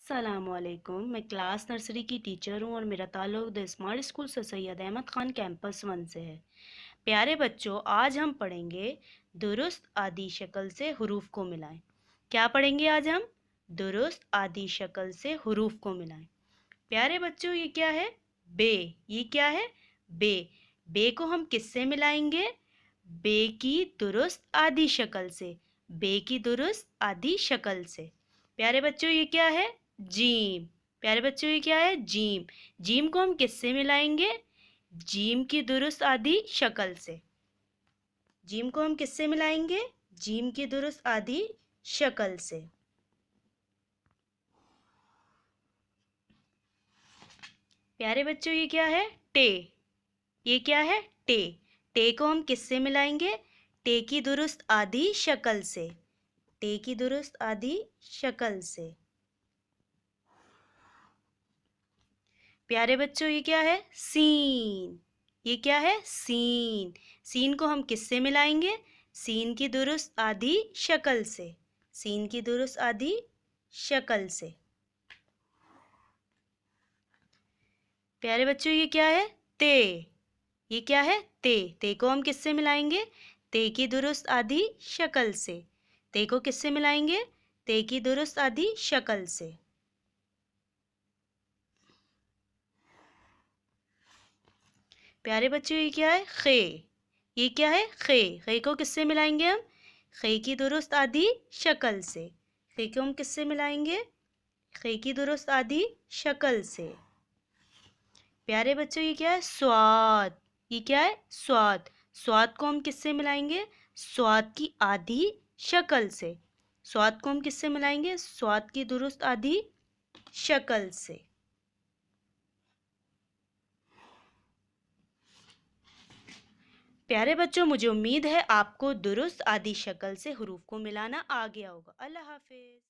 अस्सलामुअलैकुम। मैं class nursery की टीचर हूँ और मेरा ताल्लुक़ द स्मार्ट स्कूल से सैयद अहमद ख़ान कैंपस 1 से है। प्यारे बच्चों, आज हम पढ़ेंगे दुरुस्त आदि शक्ल से हुरूफ को मिलाएं। क्या पढ़ेंगे आज हम? दुरुस्त आदि शक्ल से हुरूफ को मिलाएं। प्यारे बच्चों, ये क्या है? बे। ये क्या है? बे। बे को हम किससे मिलाएंगे? बे की दुरुस्त आदि शक्ल से। बे की दुरुस्त आदि शक्ल से। प्यारे बच्चों, ये क्या है? जीम। प्यारे बच्चों, ये क्या है? जीम। जीम को हम किससे मिलाएंगे? जीम की दुरुस्त आदि शक्ल से। जीम को हम किससे मिलाएंगे? जीम की दुरुस्त आदि शक्ल से। प्यारे बच्चों, ये क्या है? टे। ये क्या है? टे। टे को हम किससे मिलाएंगे? टे की दुरुस्त आदि शक्ल से। टे की दुरुस्त आदि शक्ल से। प्यारे बच्चों, ये क्या है? सीन। ये क्या है? सीन। सीन को हम किससे मिलाएंगे? सीन की दुरुस्त आदि शक्ल से। सीन की दुरुस्त आदि शक्ल से। प्यारे बच्चों, ये क्या है? ते। ये क्या है? ते। ते को हम किससे मिलाएंगे? ते की दुरुस्त आदि शक्ल से। ते को किससे मिलाएंगे? ते की दुरुस्त आदि शक्ल से। प्यारे बच्चों, ये क्या है? खे। ये क्या है? खे। खे को किससे मिलाएंगे हम? खे की दुरुस्त आदि शक्ल से। खे को हम किससे मिलाएंगे? खे की दुरुस्त आदि शक्ल से। प्यारे बच्चों, ये क्या है? स्वाद। ये क्या है? स्वाद। स्वाद को हम किससे मिलाएंगे? स्वाद की आधी शक्ल से। स्वाद को हम किससे मिलाएंगे? स्वाद की दुरुस्त आधी शक्ल से। प्यारे बच्चों, मुझे उम्मीद है आपको दुरुस्त आदि शक्ल से हुरूफ को मिलाना आ गया होगा। अल्लाह हाफिज।